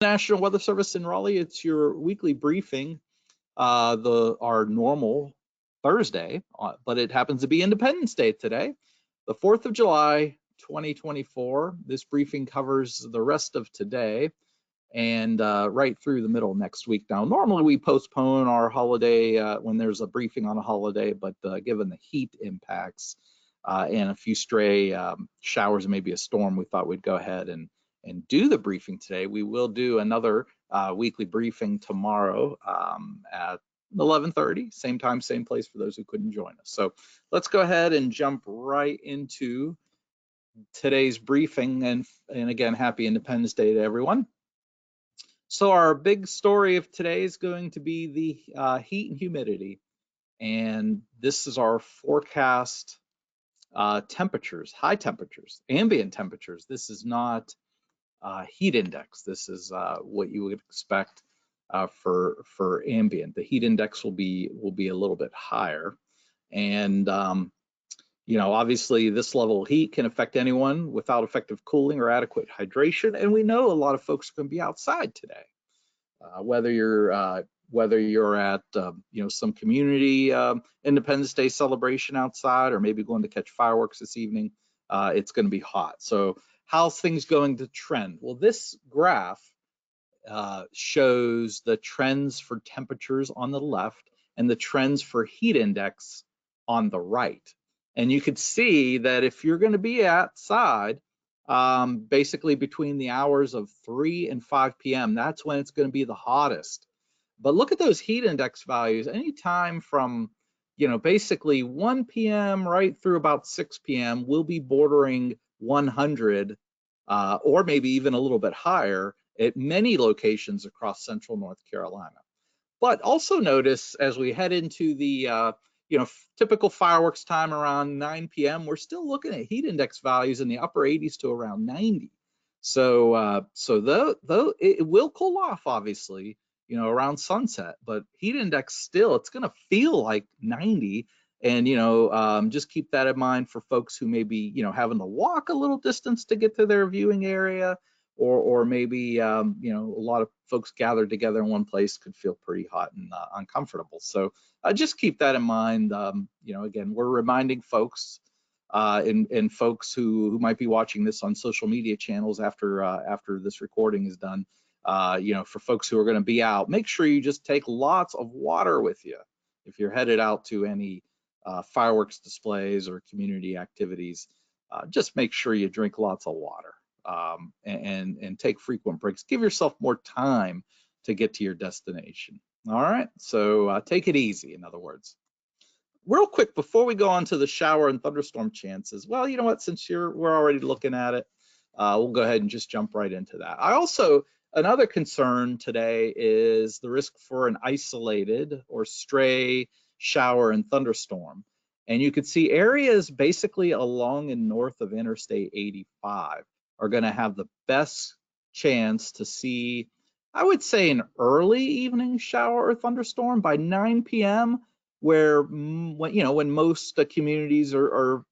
National Weather Service in Raleigh. It's your weekly briefing, our normal Thursday, but it happens to be Independence Day today, the 4th of July, 2024. This briefing covers the rest of today and right through the middle of next week. Now, normally we postpone our holiday when there's a briefing on a holiday, but given the heat impacts and a few stray showers and maybe a storm, we thought we'd go ahead and do the briefing today. We will do another weekly briefing tomorrow at 11:30, same time, same place for those who couldn't join us. So let's go ahead and jump right into today's briefing. And again, happy Independence Day to everyone. So our big story of today is going to be the heat and humidity. And this is our forecast temperatures, high temperatures, ambient temperatures. This is not heat index. This is what you would expect for ambient. The heat index will be a little bit higher, and you know, obviously this level of heat can affect anyone without effective cooling or adequate hydration. And we know a lot of folks are going to be outside today, whether you're at you know, some community Independence Day celebration outside, or maybe going to catch fireworks this evening. It's going to be hot. So how's things going to trend? Well, this graph shows the trends for temperatures on the left and the trends for heat index on the right. And you could see that if you're going to be outside, basically between the hours of 3 and 5 p.m., that's when it's going to be the hottest. But look at those heat index values. Anytime from, you know, basically 1 p.m. right through about 6 p.m., we'll be bordering 100 or maybe even a little bit higher at many locations across central North Carolina. But also notice as we head into the you know, typical fireworks time around 9 p.m., we're still looking at heat index values in the upper 80s to around 90. So though it will cool off, obviously, you know, around sunset, but heat index still, it's going to feel like 90. And, you know, just keep that in mind for folks who may be, you know, having to walk a little distance to get to their viewing area, or maybe, you know, a lot of folks gathered together in one place could feel pretty hot and uncomfortable. So just keep that in mind. You know, again, we're reminding folks and folks who might be watching this on social media channels after this recording is done, you know, for folks who are going to be out, make sure you just take lots of water with you. If you're headed out to any fireworks displays or community activities, just make sure you drink lots of water. And take frequent breaks. Give yourself more time to get to your destination. All right, so take it easy, in other words. Real quick, before we go on to the shower and thunderstorm chances, well, you know what, since we're already looking at it, we'll go ahead and just jump right into that. Another concern today is the risk for an isolated or stray shower and thunderstorm. And you could see areas basically along and north of Interstate 85 are going to have the best chance to see, I would say, an early evening shower or thunderstorm by 9 p.m., where when most communities are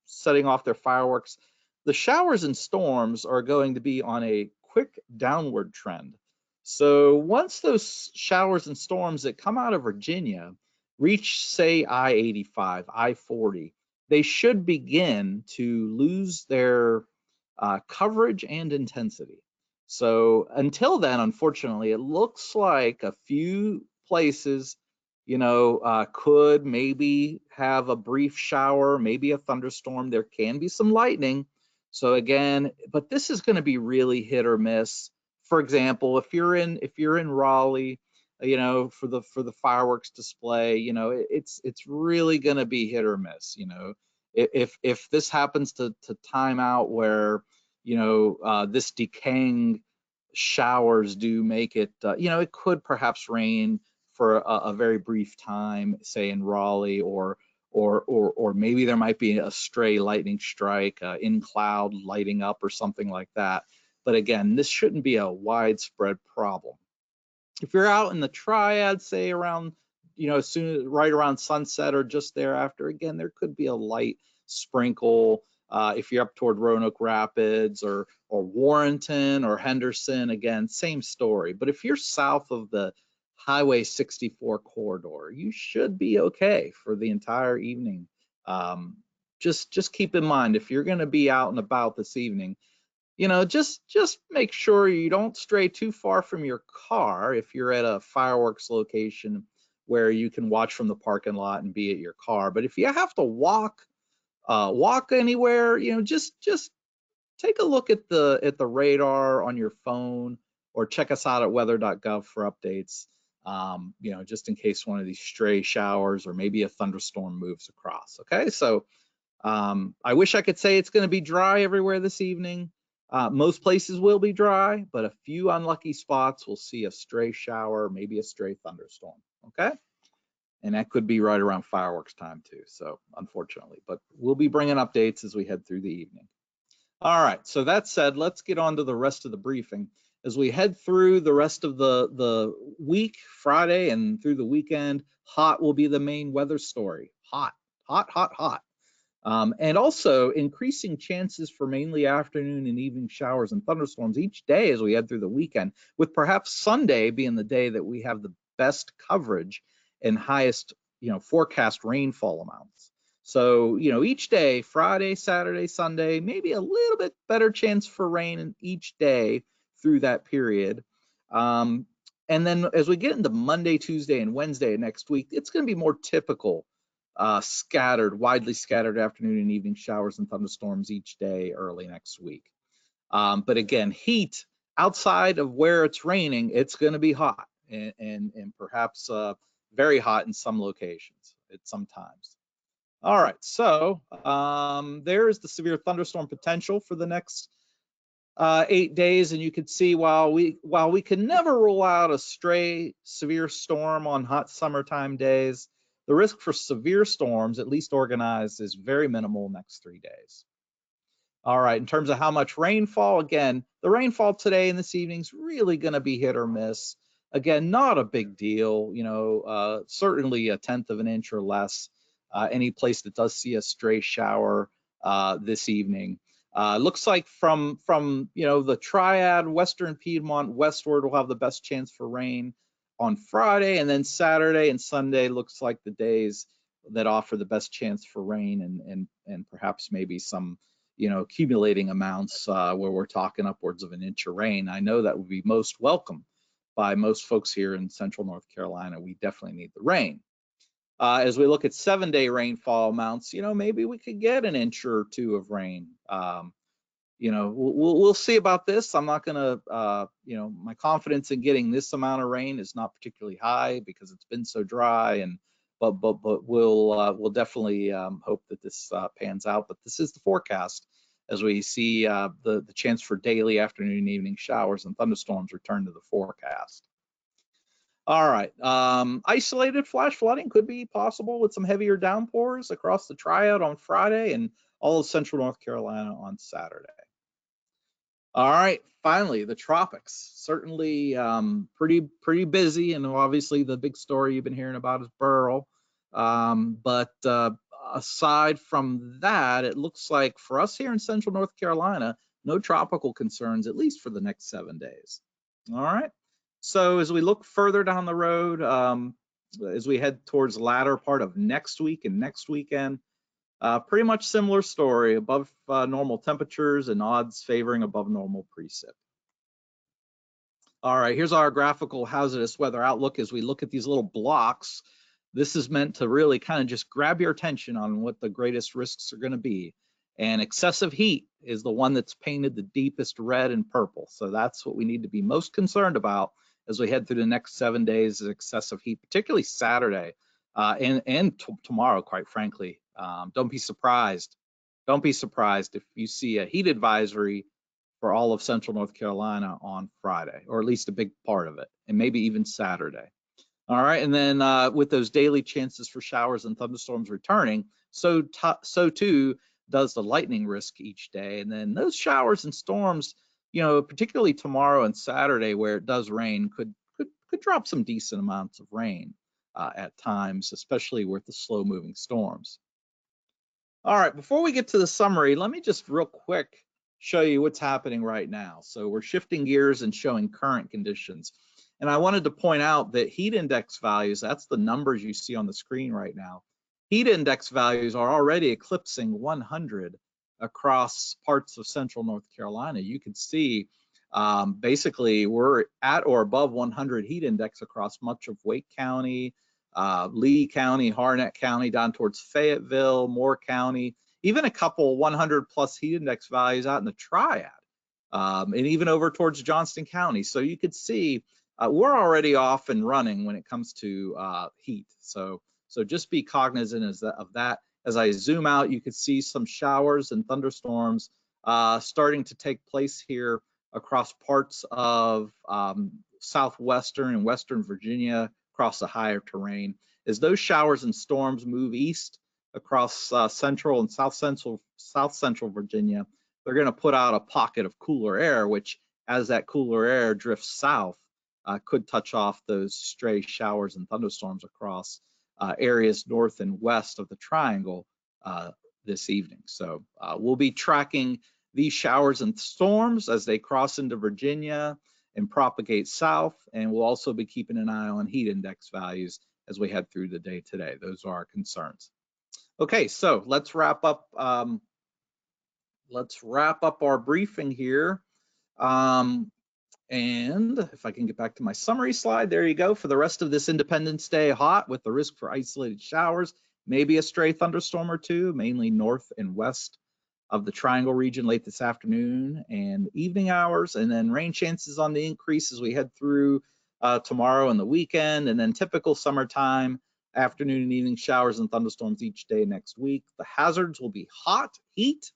setting off their fireworks. The showers and storms are going to be on a quick downward trend. So once those showers and storms that come out of Virginia reach, say, I-85, I-40, they should begin to lose their coverage and intensity. So until then, unfortunately, it looks like a few places, you know, could maybe have a brief shower, maybe a thunderstorm. There can be some lightning. So again, but this is going to be really hit or miss. For example, if you're in Raleigh, you know, for the fireworks display, you know, it's really going to be hit or miss. You know, if this happens to time out where, you know, this decaying showers do make it, you know, it could perhaps rain for a very brief time, say in Raleigh, or maybe there might be a stray lightning strike in cloud lighting up or something like that. But again, this shouldn't be a widespread problem. If you're out in the triad, say around, you know, right around sunset or just thereafter, again, there could be a light sprinkle If you're up toward Roanoke Rapids or Warrenton or Henderson, again, same story. But if you're south of the Highway 64 corridor, you should be okay for the entire evening. Just keep in mind, if you're going to be out and about this evening, just make sure you don't stray too far from your car if you're at a fireworks location where you can watch from the parking lot and be at your car. But if you have to walk anywhere, just take a look at the radar on your phone, or check us out at weather.gov for updates. Just in case one of these stray showers or maybe a thunderstorm moves across. Okay, so I wish I could say it's going to be dry everywhere this evening. Most places will be dry, but a few unlucky spots will see a stray shower, maybe a stray thunderstorm. Okay, and that could be right around fireworks time too. So unfortunately, but we'll be bringing updates as we head through the evening. All right, so that said, let's get on to the rest of the briefing. As we head through the rest of the week, Friday and through the weekend, hot will be the main weather story. Hot, hot, hot, hot. And also increasing chances for mainly afternoon and evening showers and thunderstorms each day as we head through the weekend, with perhaps Sunday being the day that we have the best coverage and highest, forecast rainfall amounts. So, each day, Friday, Saturday, Sunday, maybe a little bit better chance for rain in each day through that period. And then as we get into Monday, Tuesday, and Wednesday next week, it's going to be more typical widely scattered afternoon and evening showers and thunderstorms each day early next week. But again, heat outside of where it's raining, it's going to be hot and perhaps very hot in some locations at some times. All right, so there is the severe thunderstorm potential for the next 8 days, and you can see while we can never rule out a stray severe storm on hot summertime days, the risk for severe storms, at least organized, is very minimal next 3 days. All right, in terms of how much rainfall, again, the rainfall today and this evening is really going to be hit or miss. Again, not a big deal, certainly a tenth of an inch or less. Any place that does see a stray shower this evening. Looks like from the Triad, Western Piedmont westward will have the best chance for rain on Friday, and then Saturday and Sunday looks like the days that offer the best chance for rain and perhaps maybe some accumulating amounts where we're talking upwards of an inch of rain. I know that would be most welcome by most folks here in central North Carolina. We definitely need the rain. As we look at 7-day rainfall amounts, maybe we could get an inch or two of rain. We'll see about this. I'm not going to, my confidence in getting this amount of rain is not particularly high because it's been so dry. But we'll definitely hope that this pans out. But this is the forecast as we see the chance for daily afternoon and evening showers and thunderstorms return to the forecast. All right, isolated flash flooding could be possible with some heavier downpours across the Triad on Friday and all of central North Carolina on Saturday. All right, finally, the tropics. Certainly pretty busy, and obviously the big story you've been hearing about is Beryl. But aside from that, it looks like for us here in central North Carolina, no tropical concerns, at least for the next 7 days. All right. So as we look further down the road, as we head towards the latter part of next week and next weekend, pretty much similar story, above normal temperatures and odds favoring above normal precip. All right, here's our graphical hazardous weather outlook as we look at these little blocks. This is meant to really kind of just grab your attention on what the greatest risks are going to be. And excessive heat is the one that's painted the deepest red and purple. So that's what we need to be most concerned about as we head through the next 7 days of excessive heat, particularly Saturday and tomorrow, quite frankly. Don't be surprised. Don't be surprised if you see a heat advisory for all of central North Carolina on Friday, or at least a big part of it, and maybe even Saturday. All right, and then with those daily chances for showers and thunderstorms returning, so too does the lightning risk each day. And then those showers and storms, particularly tomorrow and Saturday where it does rain, could drop some decent amounts of rain at times, especially with the slow moving storms. All right, before we get to the summary, let me just real quick show you what's happening right now. So we're shifting gears and showing current conditions. And I wanted to point out that heat index values, that's the numbers you see on the screen right now. Heat index values are already eclipsing 100 across parts of central North Carolina. You can see basically we're at or above 100 heat index across much of Wake County, Lee County, Harnett County, down towards Fayetteville, Moore County, even a couple 100 plus heat index values out in the Triad, and even over towards Johnston County. So you could see we're already off and running when it comes to heat. So just be cognizant of that. As I zoom out, you could see some showers and thunderstorms starting to take place here across parts of southwestern and western Virginia, across the higher terrain. As those showers and storms move east across central and south central Virginia, they're going to put out a pocket of cooler air, which as that cooler air drifts south, could touch off those stray showers and thunderstorms across areas north and west of the triangle this evening. So we'll be tracking these showers and storms as they cross into Virginia and propagate south, and we'll also be keeping an eye on heat index values as we head through the day today. Those are our concerns. Okay, so let's wrap up. Our briefing here. And if I can get back to my summary slide, there you go. For the rest of this Independence Day, hot with the risk for isolated showers, maybe a stray thunderstorm or two, mainly north and west of the Triangle region late this afternoon and evening hours, and then rain chances on the increase as we head through tomorrow and the weekend, and then typical summertime afternoon and evening showers and thunderstorms each day next week. The hazards will be hot, heat.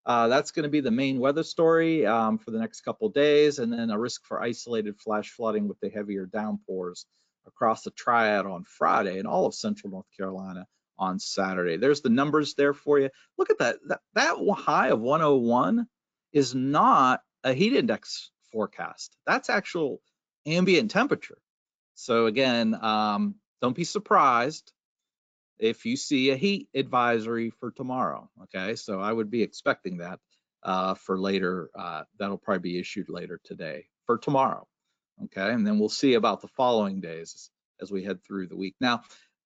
That's going to be the main weather story for the next couple days, and then a risk for isolated flash flooding with the heavier downpours across the Triad on Friday and all of central North Carolina on Saturday. There's the numbers there for you. Look at that. That high of 101 is not a heat index forecast. That's actual ambient temperature. So again, don't be surprised if you see a heat advisory for tomorrow. Okay, so I would be expecting that for later. That'll probably be issued later today for tomorrow. Okay, and then we'll see about the following days as we head through the week. Now,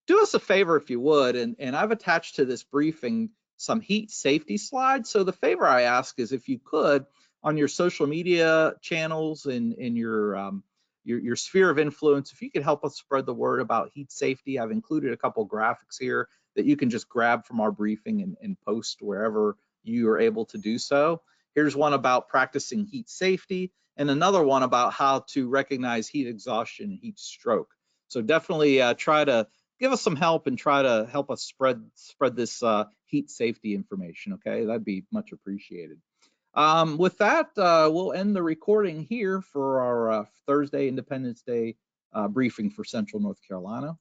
do us a favor if you would, and I've attached to this briefing some heat safety slides. So the favor I ask is if you could, on your social media channels and in your sphere of influence, if you could help us spread the word about heat safety. I've included a couple graphics here that you can just grab from our briefing and post wherever you are able to do so. Here's one about practicing heat safety, and another one about how to recognize heat exhaustion and heat stroke. So definitely try to give us some help and try to help us spread this heat safety information, okay? That'd be much appreciated. With that, we'll end the recording here for our Thursday Independence Day briefing for Central North Carolina.